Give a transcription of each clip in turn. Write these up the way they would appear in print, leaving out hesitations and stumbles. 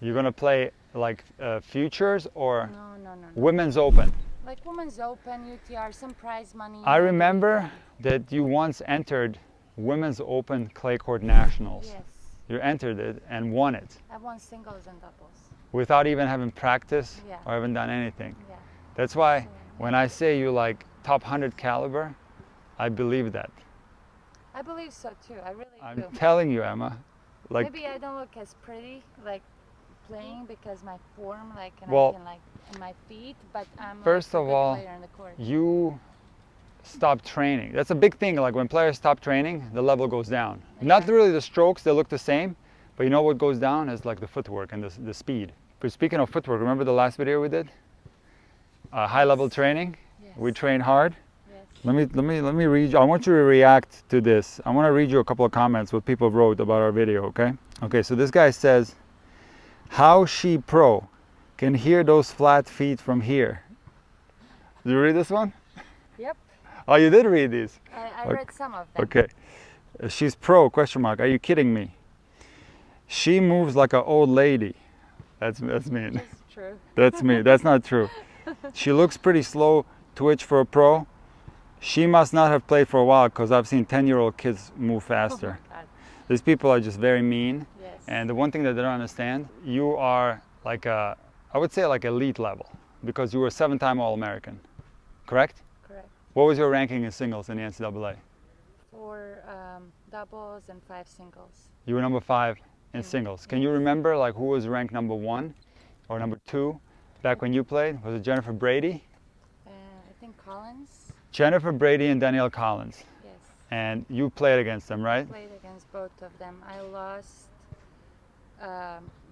You're gonna play like futures or No. women's open? Like Women's Open, UTR, some prize money. I remember that you once entered Women's Open Clay Court Nationals. Yes. You entered it and won it I won singles and doubles. without even having practice Yeah. or having done anything. Yeah. That's why So, when I say you like top 100 caliber, I believe that. I believe so too. I really I'm do. telling you, Emma. Like, Maybe I don't look as pretty like playing because my form, like, and Well, I can like in my feet, but I'm first like, a of good all, player in the court. you stop training. That's a big thing. Like when players stop training, the level goes down. Not really the strokes, they look the same, but you know what goes down is like the footwork and the speed. But speaking of footwork, remember the last video we did? High level training. Yes. We train hard. Yes. Let me read you. I want you to react to this. I want to read you a couple of comments what people wrote about our video, okay? Okay, so this guy says, "How she pro can hear those flat feet from here." Did you read this one? Yep. Oh, you did read these. I Okay. read some of them. Okay. She's pro, question mark. Are you kidding me? She moves like an old lady. That's mean. It's true. That's me. That's not true. She looks pretty slow twitch for a pro. She must not have played for a while because I've seen 10-year-old kids move faster. Oh my God. These people are just very mean. Yes. And the one thing that they don't understand, you are like I would say like elite level because you were a 7-time All-American, correct? Correct. What was your ranking in singles in the NCAA? 4 doubles and 5 singles. You were number 5 in singles. Can you remember like who was ranked number 1 or number 2 back when you played? Was it Jennifer Brady? I think Collins. Jennifer Brady and Danielle Collins. Yes. And you played against them, right? Played against both of them. I lost,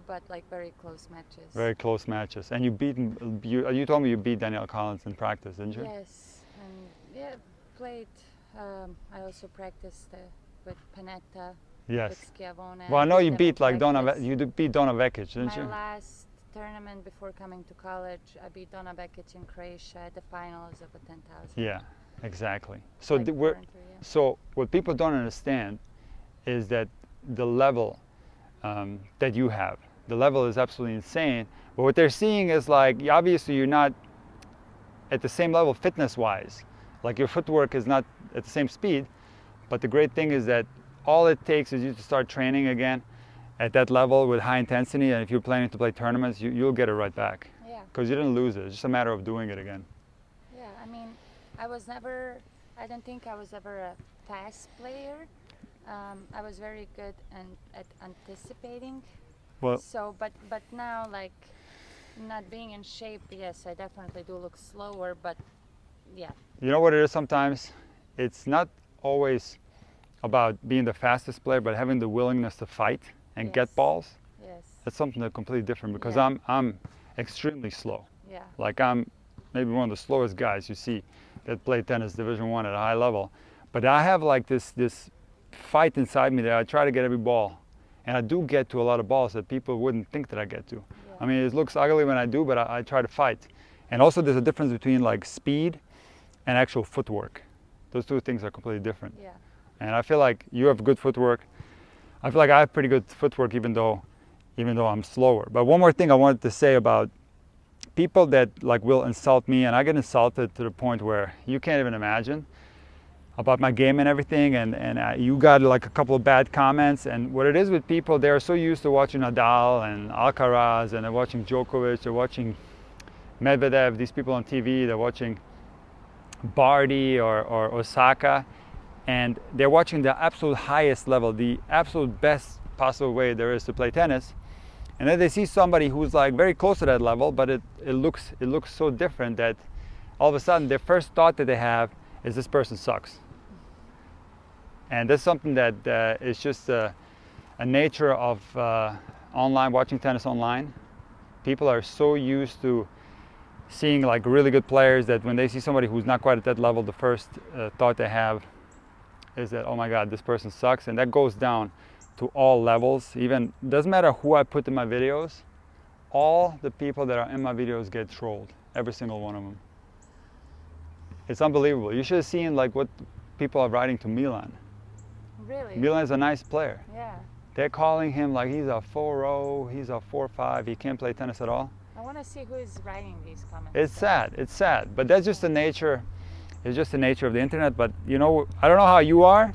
but like very close matches. Very close matches. And you told me you beat Danielle Collins in practice, didn't you? Yes, and yeah, played. I also practiced with Panetta, Yes. with Schiavone. Well, I know you them beat in like practice. beat Donna Vekic, didn't My you? last tournament before coming to college, I beat Donna Vekic in Croatia at the finals of a 10,000. Yeah, exactly. So Like we're, 4 and 3, yeah. so what people don't understand is that the level that you have, the level is absolutely insane. But what they're seeing is like obviously you're not at the same level fitness-wise. Like your footwork is not at the same speed. But the great thing is that all it takes is you to start training again at that level with high intensity, and if you're planning to play tournaments, you'll get it right back. Yeah. Because you didn't lose it. It's just a matter of doing it again. Yeah, I mean, I don't think I was ever a fast player. I was very good at anticipating. Well, So, but now, like, not being in shape, yes, I definitely do look slower, but yeah. you know what it is sometimes? It's not always about being the fastest player, but having the willingness to fight and get Yes. balls. Yes. That's something that's completely different because Yeah. I'm extremely slow. Yeah. Like I'm maybe one of the slowest guys you see that play tennis Division 1 at a high level. But I have like this fight inside me that I try to get every ball. And I do get to a lot of balls that people wouldn't think that I get to. Yeah. I mean, it looks ugly when I do, but I try to fight. And also there's a difference between like speed and actual footwork. Those two things are completely different. Yeah. And I feel like you have good footwork. I feel like I have pretty good footwork even though I'm slower. But one more thing I wanted to say about people that like will insult me, and I get insulted to the point where you can't even imagine about my game and everything, and you got like a couple of bad comments. And what it is with people, they're so used to watching Nadal and Alcaraz, and they're watching Djokovic, they're watching Medvedev, these people on TV, they're watching Barty or Osaka, and they're watching the absolute highest level, the absolute best possible way there is to play tennis. And then they see somebody who's like very close to that level, but it looks so different that all of a sudden their first thought that they have is this person sucks. And that's something that is just a nature of online, watching tennis online. People are so used to seeing like really good players that when they see somebody who's not quite at that level, the first thought they have is that, oh my God, this person sucks. And that goes down to all levels. Even doesn't matter who I put in my videos, all the people that are in my videos get trolled, every single one of them. It's unbelievable. You should have seen like what people are writing to Milan. Really? Milan is a nice player. Yeah. They're calling him like he's a 4-0, he's a 4-5, he can't play tennis at all. I want to see who is writing these comments. It's sad, but that's just the nature, it's just the nature of the internet. But you know, I don't know how you are,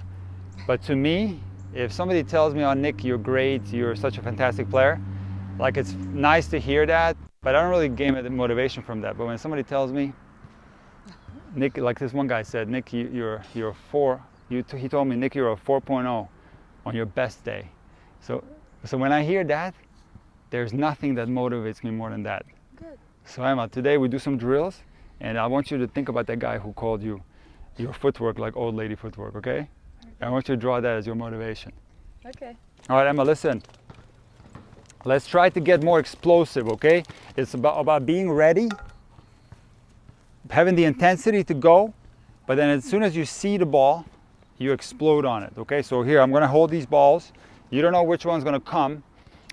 but to me, if somebody tells me, oh Nick, you're great, you're such a fantastic player, like it's nice to hear that, but I don't really gain the motivation from that. But when somebody tells me, Nick, like this one guy said, Nick, you're a 4, he told me, Nick, you're a 4.0 on your best day. So when I hear that, there's nothing that motivates me more than that. Good. So Emma, today we do some drills, and I want you to think about that guy who called you your footwork like old lady footwork, okay? I want you to draw that as your motivation. Okay. All right, Emma, listen. Let's try to get more explosive, okay? It's about being ready, having the intensity to go, but then as soon as you see the ball, you explode on it, okay? So here, I'm gonna hold these balls. You don't know which one's gonna come.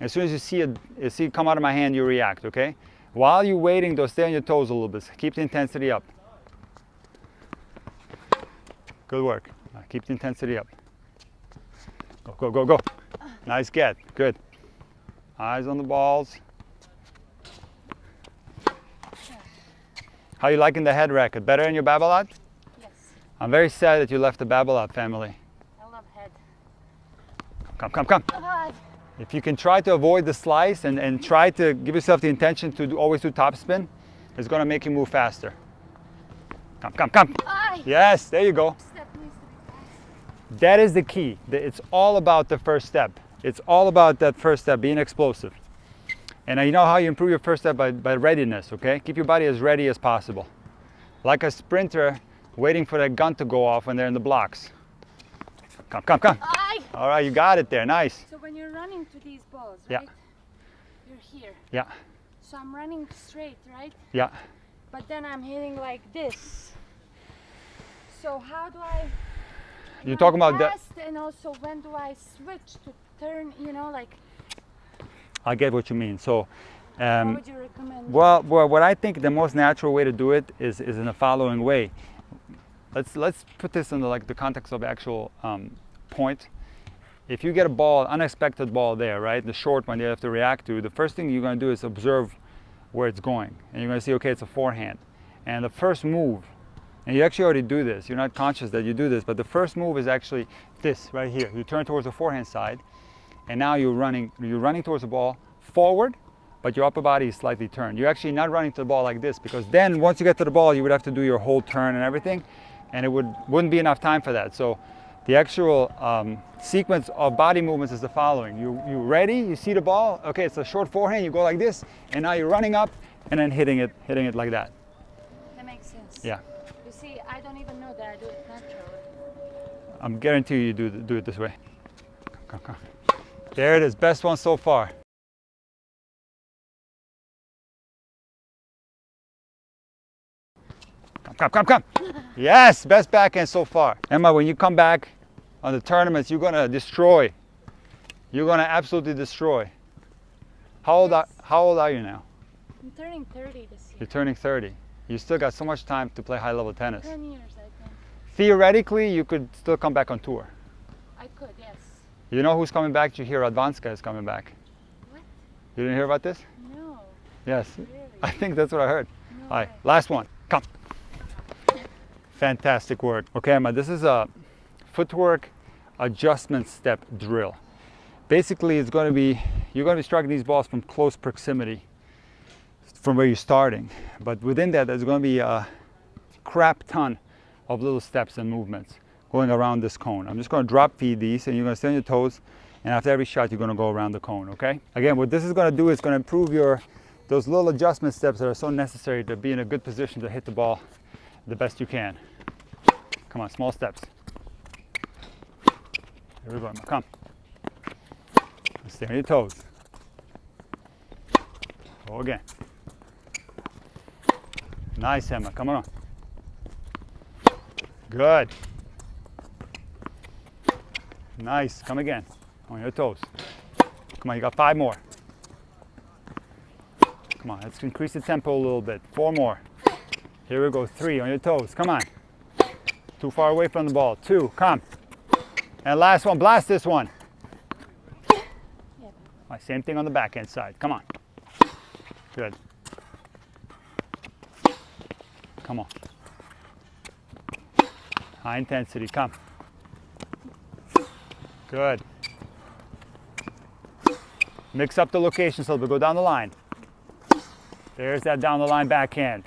As soon as you see it come out of my hand, you react, okay? While you're waiting, though, stay on your toes a little bit. Keep the intensity up. Good work. Keep the intensity up. Go, go, go, go. Nice get. Good. Eyes on the balls. How you liking the head racket? Better in your Babolat? Yes. I'm very sad that you left the Babolat family. I love head. Come, come, come. God. If you can try to avoid the slice and try to give yourself the intention to always do topspin, it's going to make you move faster. Come, come, come. Ay. Yes, there you go. Step needs to be fast. That is the key. It's all about the first step. It's all about that first step, being explosive. And you know how you improve your first step? By readiness, okay? Keep your body as ready as possible. Like a sprinter waiting for that gun to go off when they're in the blocks. Come, come, come. Ay. All right, you got it there. Nice. So when you're running to these balls, Yeah. right? You're here. Yeah, So I'm running straight, right? yeah. But then I'm hitting like this. So how do I You're run talking about that. fast, and also when do I switch to turn, you know, like I get what you mean. So, what would you recommend? well, what I think the most natural way to do it is in the following way. Let's put this in the context of actual point. If you get a ball, unexpected ball there, right, the short one you have to react to, the first thing you're going to do is observe where it's going, and you're going to see, okay, it's a forehand, and the first move, and you actually already do this. You're not conscious that you do this, but the first move is actually this right here. You turn towards the forehand side, and now you're running towards the ball forward, but your upper body is slightly turned. You're actually not running to the ball like this, because then once you get to the ball, you would have to do your whole turn and everything, and it wouldn't be enough time for that. So the actual sequence of body movements is the following. You ready, you see the ball, okay, it's a short forehand, you go like this, and now you're running up and then hitting it like that. That makes sense. Yeah. You see, I don't even know that I do it naturally. I'm guarantee you do it this way. Come, come. There it is, best one so far. Come, come, come. Yes, best backhand so far. Emma, when you come back on the tournaments, you're gonna destroy. You're gonna absolutely destroy. How old are you now? I'm turning 30 this year. You're turning 30. You still got so much time to play high level tennis. 10 years, I think. Theoretically, you could still come back on tour. I could, yes. You know who's coming back? Did you hear Radvanska is coming back? What? You didn't hear about this? No. Yes. Really? I think that's what I heard. No All right, way. last one. Come. Fantastic work. Okay, Emma, this is a footwork adjustment step drill. Basically, you're going to be striking these balls from close proximity from where you're starting. But within that, there's going to be a crap ton of little steps and movements going around this cone. I'm just going to drop feed these, and you're going to stay on your toes, and after every shot, you're going to go around the cone, okay? Again, what this is going to do is going to improve those little adjustment steps that are so necessary to be in a good position to hit the ball the best you can. Come on, small steps. Here we go, Emma. Come. Stay on your toes. Go again. Nice, Emma. Come on. Good. Nice. Come again. On your toes. Come on, you got 5 more. Come on, let's increase the tempo a little bit. 4 more. Here we go. 3 on your toes. Come on. Too far away from the ball. 2. Come. And last one. Blast this one. Same thing on the backhand side. Come on. Good. Come on. High intensity. Come. Good. Mix up the locations a little bit. Go down the line. There's that down the line backhand.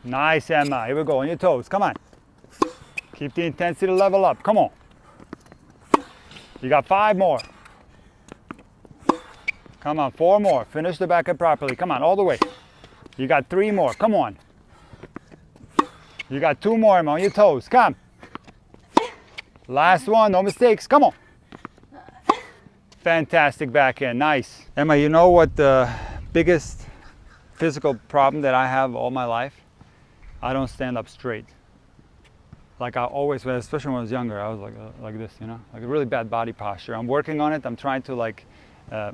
Nice, Emma. Here we go. On your toes. Come on. Keep the intensity level up. Come on. You got 5 more. Come on. 4 more. Finish the backhand properly. Come on. All the way. You got 3 more. Come on. You got 2 more, Emma. On your toes. Come. Last one. No mistakes. Come on. Fantastic backhand. Nice. Emma, you know what the biggest physical problem that I have all my life? I don't stand up straight. Like I always, especially when I was younger, I was like this, you know, like a really bad body posture. I'm working on it. I'm trying to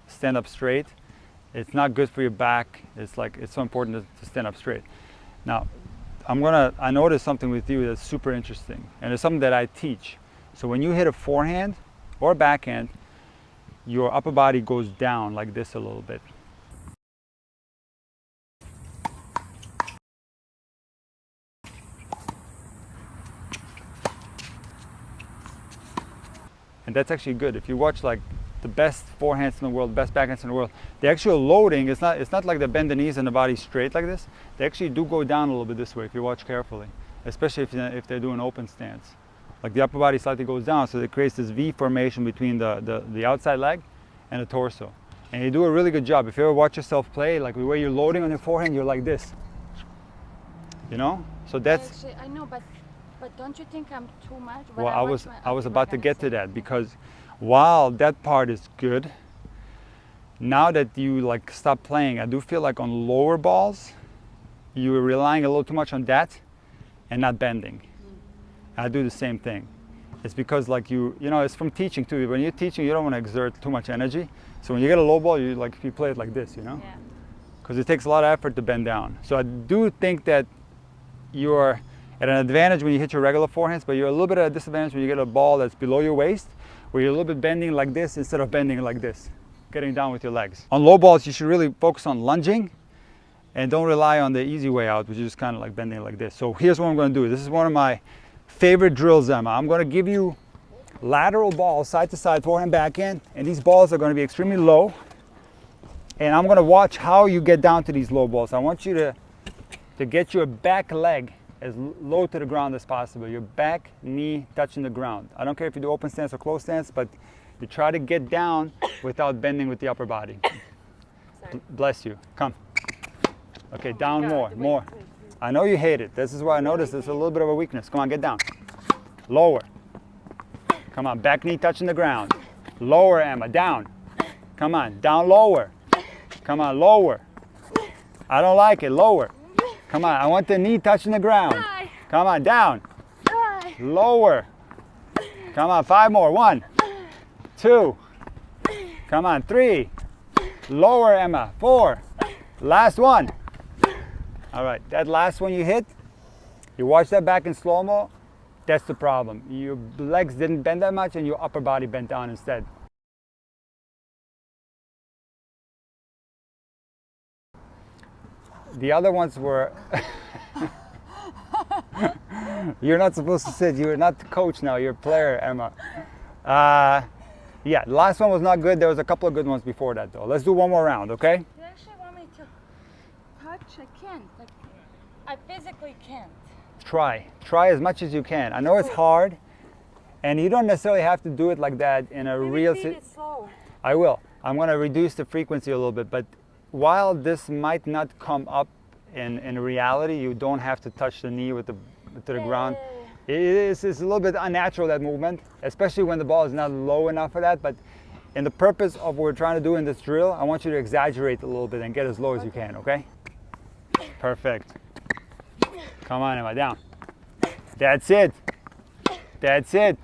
stand up straight. It's not good for your back. It's so important to stand up straight. Now, I noticed something with you that's super interesting, and it's something that I teach. So when you hit a forehand or a backhand, your upper body goes down like this a little bit. And that's actually good. If you watch like the best forehands in the world, best backhands in the world, the actual loading, it's not like they bend the knees and the body straight like this. They actually do go down a little bit this way if you watch carefully, especially if they do an open stance. Like the upper body slightly goes down, so it creates this V formation between the outside leg and the torso. And you do a really good job. If you ever watch yourself play, like the way you're loading on your forehand, you're like this. You know? So that's... Actually, I know, but don't you think I'm too much? Well, I was about to get to that, because while that part is good, now that you like stop playing, I do feel like on lower balls, you're relying a little too much on that and not bending. I do the same thing. It's because like you know, it's from teaching too. When you're teaching, you don't want to exert too much energy. So when you get a low ball, you play it like this, you know? Yeah. Because it takes a lot of effort to bend down. So I do think that you're at an advantage when you hit your regular forehands, but you're a little bit at a disadvantage when you get a ball that's below your waist, where you're a little bit bending like this instead of bending like this, getting down with your legs. On low balls, you should really focus on lunging and don't rely on the easy way out, which is just kind of like bending like this. So here's what I'm going to do. This is one of my favorite drills, Emma. I'm going to give you lateral balls, side to side, forehand, backhand, and these balls are going to be extremely low. And I'm going to watch how you get down to these low balls. I want you to get your back leg as low to the ground as possible. Your back knee touching the ground. I don't care if you do open stance or closed stance, but you try to get down without bending with the upper body. Bless you. Come. Okay, down more. Wait. I know you hate it. This is why I noticed there's a little bit of a weakness. Come on, get down. Lower. Come on, back knee touching the ground. Lower, Emma, down. Come on, down lower. Come on, lower. I don't like it, lower. Come on, I want the knee touching the ground. Come on, down. Lower. Come on, 5 more. 1, 2. Come on, 3. Lower, Emma. 4. Last one. All right, that last one you hit, you watch that back in slow-mo, that's the problem. Your legs didn't bend that much and your upper body bent down instead. The other ones were... You're not supposed to sit. You're not the coach now. You're a player, Emma. Yeah, the last one was not good. There was a couple of good ones before that, though. Let's do one more round, okay? You actually want me to touch? I can't. I physically can't. Try as much as you can. I know it's hard, and you don't necessarily have to do it like that in a real... Maybe it slower. I will. I'm going to reduce the frequency a little bit, but while this might not come up in reality, you don't have to touch the knee to the ground. It's a little bit unnatural, that movement, especially when the ball is not low enough for that. But in the purpose of what we're trying to do in this drill, I want you to exaggerate a little bit and get as low as you can, okay? Perfect. Come on, Emma, down. That's it. That's it.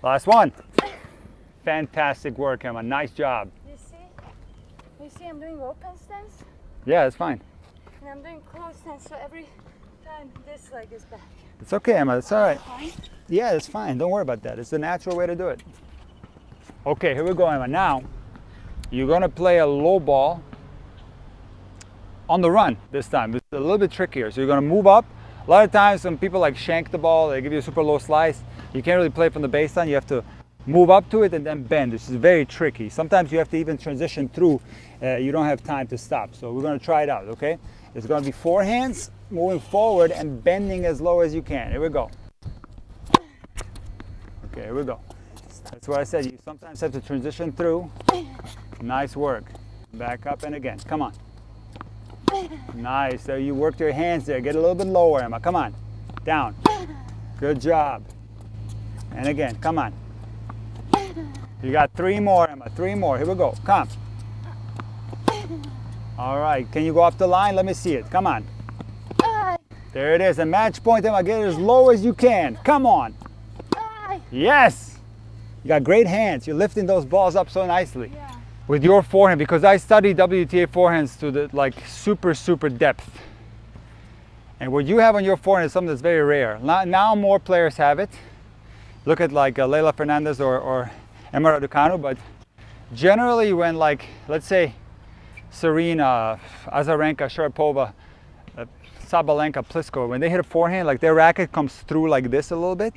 Last one. Fantastic work, Emma. Nice job. You see I'm doing open stance? Yeah, it's fine. And I'm doing closed stance, so every time this leg is back. It's okay, Emma. It's all right. Fine? Yeah, it's fine. Don't worry about that. It's the natural way to do it. Okay, here we go, Emma. Now, you're gonna play a low ball on the run this time. It's a little bit trickier. So you're gonna move up. A lot of times when people like shank the ball, they give you a super low slice. You can't really play from the baseline. You have to move up to it and then bend. This is very tricky. Sometimes you have to even transition through. You don't have time to stop. So we're gonna try it out, okay? It's gonna be forehands, moving forward and bending as low as you can. Here we go. Okay, here we go. That's what I said. You sometimes have to transition through. Nice work. Back up and again. Come on. Nice. So you worked your hands there. Get a little bit lower, Emma. Come on. Down. Good job. And again, come on. You got 3 more, Emma. 3 more. Here we go. Come. All right. Can you go up the line? Let me see it. Come on. There it is. A match point, Emma. Get it as low as you can. Come on. Yes. You got great hands. You're lifting those balls up so nicely. Yeah. With your forehand, because I studied WTA forehands to the like super depth. And what you have on your forehand is something that's very rare. Now more players have it. Look at like Leila Fernandez or Emma Raducanu, but generally when like, let's say Serena, Azarenka, Sharapova, Sabalenka, Pliskova, when they hit a forehand, like their racket comes through like this a little bit.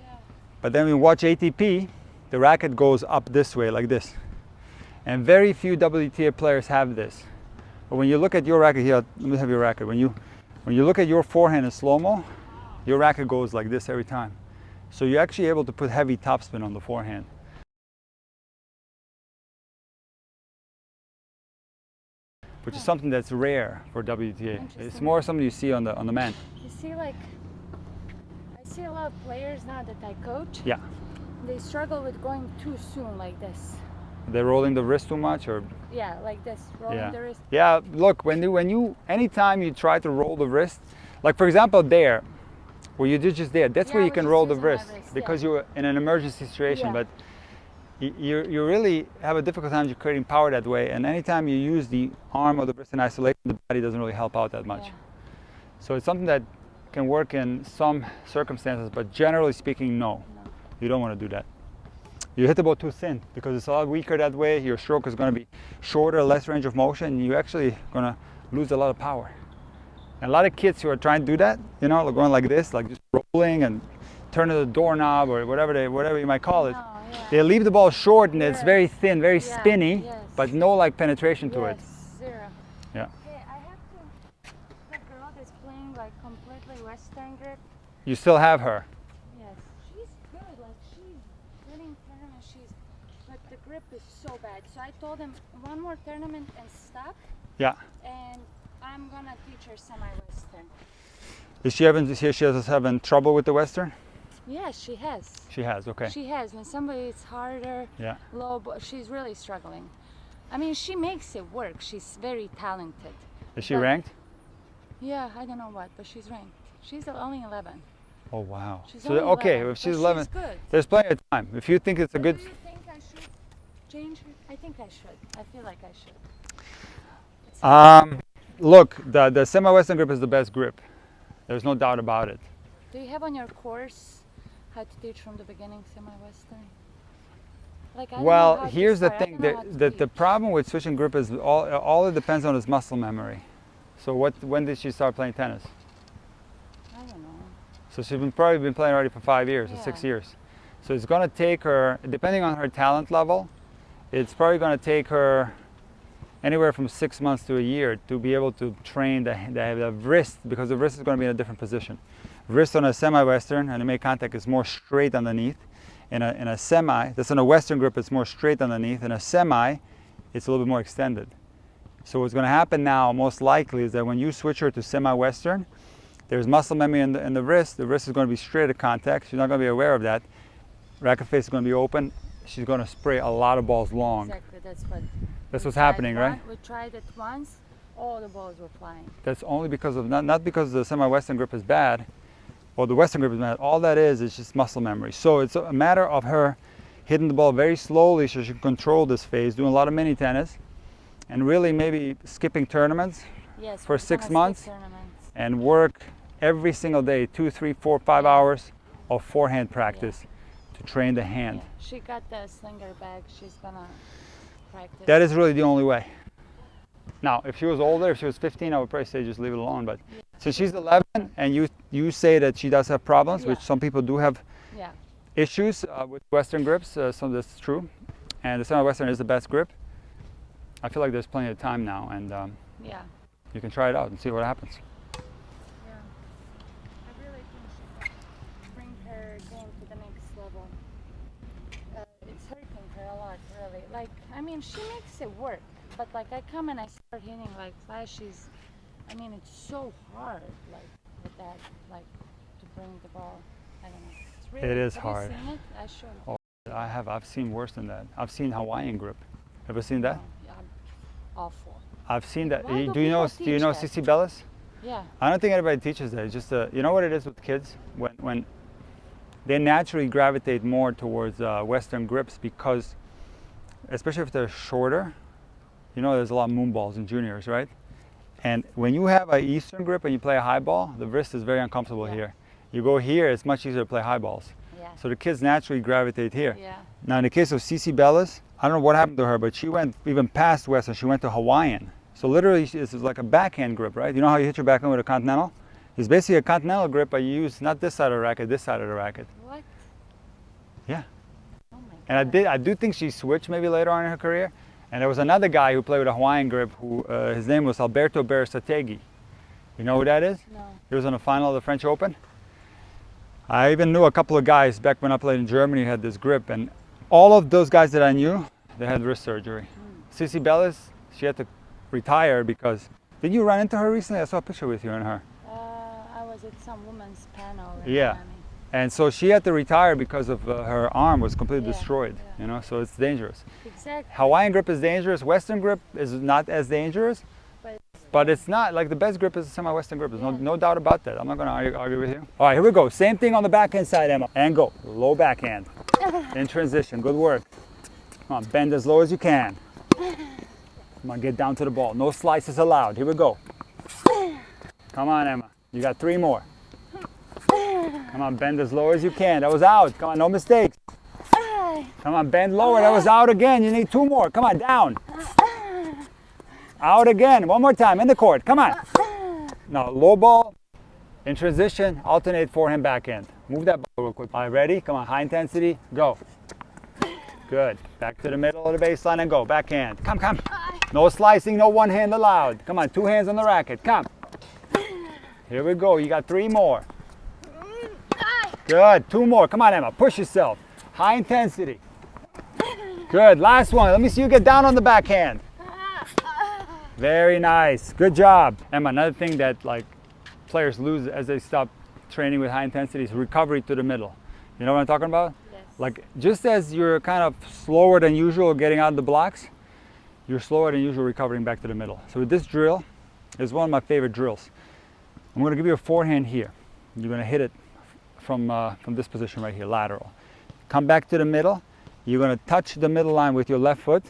Yeah. But then when you watch ATP, the racket goes up this way like this. And very few WTA players have this. But when you look at your racket here, let me have your racket. When you look at your forehand in slow-mo, your racket goes like this every time. So you're actually able to put heavy topspin on the forehand. Which is something that's rare for WTA. It's more something you see on the man. You see, like, I see a lot of players now that I coach. Yeah. They struggle with going too soon like this. They're rolling the wrist too much, or Yeah, like this, rolling the wrist. Yeah, look, anytime you try to roll the wrist, like for example there, where you did just there, that's where you can roll the wrist because you're in an emergency situation. But you really have a difficult time creating power that way, and anytime you use the arm or the wrist in isolation, the body doesn't really help out that much. Yeah. So it's something that can work in some circumstances, but generally speaking, no. You don't want to do that. You hit the ball too thin because it's a lot weaker that way. Your stroke is going to be shorter, less range of motion, and you're actually going to lose a lot of power. And a lot of kids who are trying to do that, you know, going like this, like just rolling and turning the doorknob or whatever you might call it, they leave the ball short and it's very thin, very spinny, but no like penetration to it. Zero. Yeah. Okay, I have to. The girl that's playing like completely Western grip. You still have her. Yes, she's good. Like she's winning tournaments. But the grip is so bad. So I told him one more tournament and stop. Yeah. And I'm gonna teach her semi-Western. Is she having trouble with the Western? Yes, she has. She has, okay. She has. When somebody is harder, low, she's really struggling. I mean, she makes it work. She's very talented. Is she ranked? Yeah, I don't know what, but she's ranked. She's only 11. Oh wow. She's So only okay, 11, if she's but 11, she's good. there's plenty of time. If you think it's a good. Do you think I should change her? I think I should. I feel like I should. Look, the semi-Western grip is the best grip. There's no doubt about it. Do you have on your course how to teach from the beginning semi-Western? Like, I don't know how here's to the start. thing. The problem with switching grip is all it depends on is muscle memory. So when did she start playing tennis? I don't know. So she's probably been playing already for 5 years or 6 years. So it's going to take her, depending on her talent level, it's probably going to take her anywhere from 6 months to a year to be able to train the wrist, because the wrist is going to be in a different position. Wrist on a semi-Western and the make contact is more straight underneath. In a semi, that's on a Western grip, it's more straight underneath. In a semi, it's a little bit more extended. So what's going to happen now, most likely, is that when you switch her to semi-Western, there's muscle memory in the wrist. The wrist is going to be straight at contact. She's not going to be aware of that. Racket face is going to be open. She's going to spray a lot of balls long. Exactly, that's what's happening, right? We tried it once, all the balls were flying. That's only because of, not because the semi-Western grip is bad, or the Western grip is bad. All that is just muscle memory. So it's a matter of her hitting the ball very slowly so she can control this phase, doing a lot of mini tennis, and really maybe skipping tournaments for 6 months, and work every single day, 2, 3, 4, 5 hours of forehand practice. to train the hand. Yeah. She got the slinger bag. She's gonna practice. That is really the only way. Now, if she was older, if she was 15, I would probably say just leave it alone. But since she's 11 and you say that she does have problems, which some people do have issues with Western grips, so that's true. And the semi-Western is the best grip. I feel like there's plenty of time now, and you can try it out and see what happens. Yeah, I really think she can bring her game to the next level. It's hurting her a lot, really. Like, I mean, she makes it work, but like I come and I start hitting like flashes. I mean, it's so hard, like with that, like to bring the ball. I don't know. It's really, It is have hard. You seen it? I showed you. I've seen worse than that. I've seen Hawaiian grip. Ever seen that? Yeah, awful. I've seen that. Why Do you know that? Cici Bellis? Yeah. I don't think anybody teaches that. It's just you know what it is with kids when they naturally gravitate more towards Western grips because, especially if they're shorter, you know, there's a lot of moon balls in juniors, right? And when you have an Eastern grip and you play a high ball, the wrist is very uncomfortable here. You go here, it's much easier to play high balls. Yeah. So the kids naturally gravitate here. Yeah. Now in the case of Cici Bellis, I don't know what happened to her, but she went even past Western. She went to Hawaiian. So literally, this is like a backhand grip, right? You know how you hit your backhand with a continental? It's basically a continental grip, but you use not this side of the racket, this side of the racket. What? Yeah. Oh my God. And I do think she switched maybe later on in her career. And there was another guy who played with a Hawaiian grip who, his name was Alberto Berasategui. You know who that is? No. He was on the final of the French Open. I even knew a couple of guys back when I played in Germany who had this grip. And all of those guys that I knew, they had wrist surgery. Cici Bellis, she had to retire because, did you run into her recently? I saw a picture with you and her. I was at some women's panel in Yeah. Miami. And so she had to retire because of her arm was completely destroyed, yeah. you know, so it's dangerous. Exactly. Hawaiian grip is dangerous. Western grip is not as dangerous, but it's not like the best grip is a semi-Western grip. There's no doubt about that. I'm not going to argue with you. All right, here we go. Same thing on the backhand side, Emma. And go. Low backhand. In transition. Good work. Come on, bend as low as you can. Come on, get down to the ball. No slices allowed. Here we go. Come on, Emma. You got 3 more. Come on, bend as low as you can. That was out. Come on, no mistakes. Come on, bend lower. That was out again. You need 2 more. Come on, down. Out again. One more time in the court. Come on. Now, low ball, in transition, alternate forehand, backhand. Move that ball real quick. All right, ready? Come on, high intensity. Go. Good. Back to the middle of the baseline and go. Backhand. Come, come. No slicing, no one hand allowed. Come on, 2 hands on the racket. Come. Here we go. You got 3 more. Good. 2 more. Come on, Emma. Push yourself. High intensity. Good. Last one. Let me see you get down on the backhand. Very nice. Good job. Emma, another thing that like players lose as they stop training with high intensity is recovery to the middle. You know what I'm talking about? Yes. Like just as you're kind of slower than usual getting out of the blocks, you're slower than usual recovering back to the middle. So with this drill, it's one of my favorite drills. I'm going to give you a forehand here. You're going to hit it from this position right here, lateral. Come back to the middle. You're going to touch the middle line with your left foot.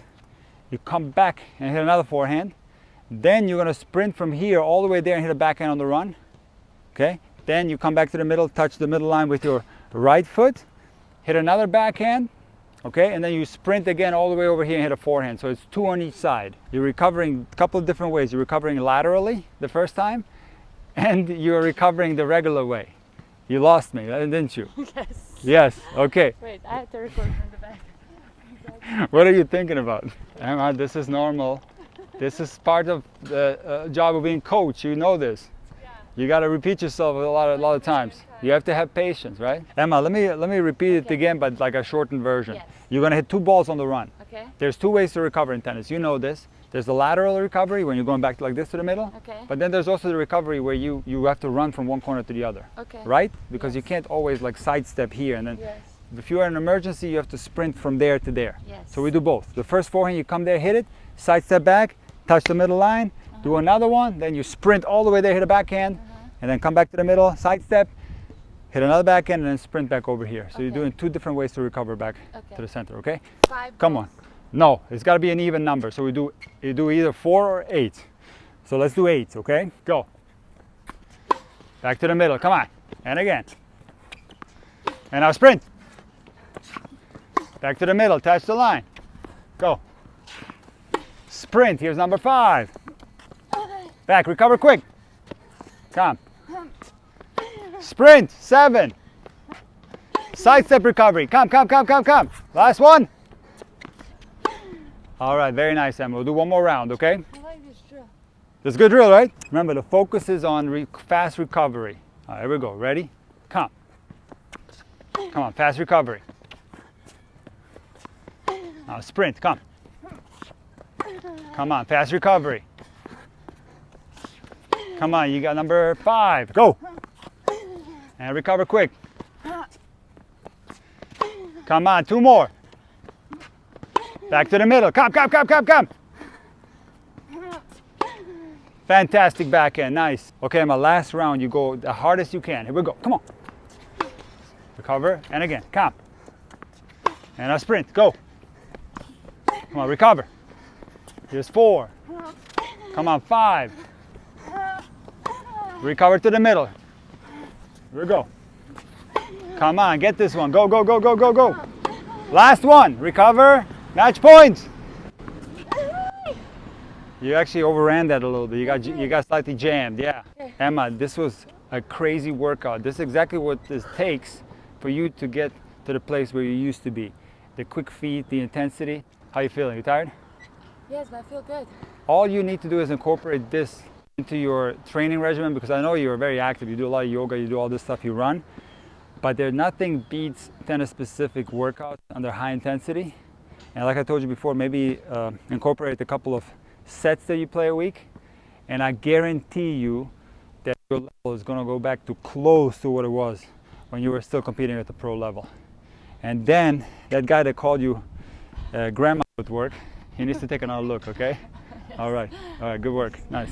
You come back and hit another forehand. Then you're going to sprint from here all the way there and hit a backhand on the run. Okay? Then you come back to the middle, touch the middle line with your right foot, hit another backhand. Okay? And then you sprint again all the way over here and hit a forehand. So it's 2 on each side. You're recovering a couple of different ways. You're recovering laterally the first time, and you're recovering the regular way. You lost me, didn't you? Yes. Yes. Okay. Wait, I have to record from the back. What are you thinking about? Emma, this is normal. This is part of the job of being coach. You know this. Yeah. You got to repeat yourself a lot of times. You have to have patience, right? Emma, let me repeat it again, but like a shortened version. Yes. You're gonna hit 2 balls on the run. Okay. There's 2 ways to recover in tennis. You know this. There's the lateral recovery when you're going back like this to the middle. Okay. But then there's also the recovery where you have to run from one corner to the other. Okay. Right? Because you can't always like sidestep here and then. Yes. If you are in an emergency, you have to sprint from there to there. Yes. So we do both. The first forehand, you come there, hit it, sidestep back, touch the middle line, do another one, then you sprint all the way there, hit a backhand, and then come back to the middle, sidestep, hit another backhand, and then sprint back over here. So you're doing 2 different ways to recover back to the center, okay? 5 Come on. No, it's got to be an even number. So you do either 4 or 8. So let's do 8, okay? Go. Back to the middle, come on. And again. And now sprint. Back to the middle, touch the line. Go. Sprint, here's number 5. Back, recover quick. Come. Sprint, 7. Side step recovery. Come. Last one. All right, very nice, Emma. We'll do one more round, okay? I like this drill. That's a good drill, right? Remember, the focus is on fast recovery. All right, here we go. Ready? Come. Come on, fast recovery. Now sprint, come. Come on, fast recovery. Come on, you got number 5. Go. And recover quick. Come on, 2 more. Back to the middle. Come. Fantastic backhand, nice. Okay, my last round, you go the hardest you can. Here we go, come on. Recover, and again, come. And a sprint, go. Come on, recover. Here's 4. Come on, 5. Recover to the middle. Here we go. Come on, get this one. Go. Last one, recover, match points. You actually overran that a little bit. You got slightly jammed, yeah. Emma, this was a crazy workout. This is exactly what this takes for you to get to the place where you used to be. The quick feet, the intensity. How you feeling? You tired? Yes, but I feel good. All you need to do is incorporate this into your training regimen, because I know you're very active. You do a lot of yoga, you do all this stuff, you run. But nothing beats tennis-specific workouts under high intensity. And like I told you before, maybe incorporate a couple of sets that you play a week, and I guarantee you that your level is going to go back to close to what it was when you were still competing at the pro level. And then that guy that called you grandma Footwork, he needs to take another look, okay? All right, good work, nice.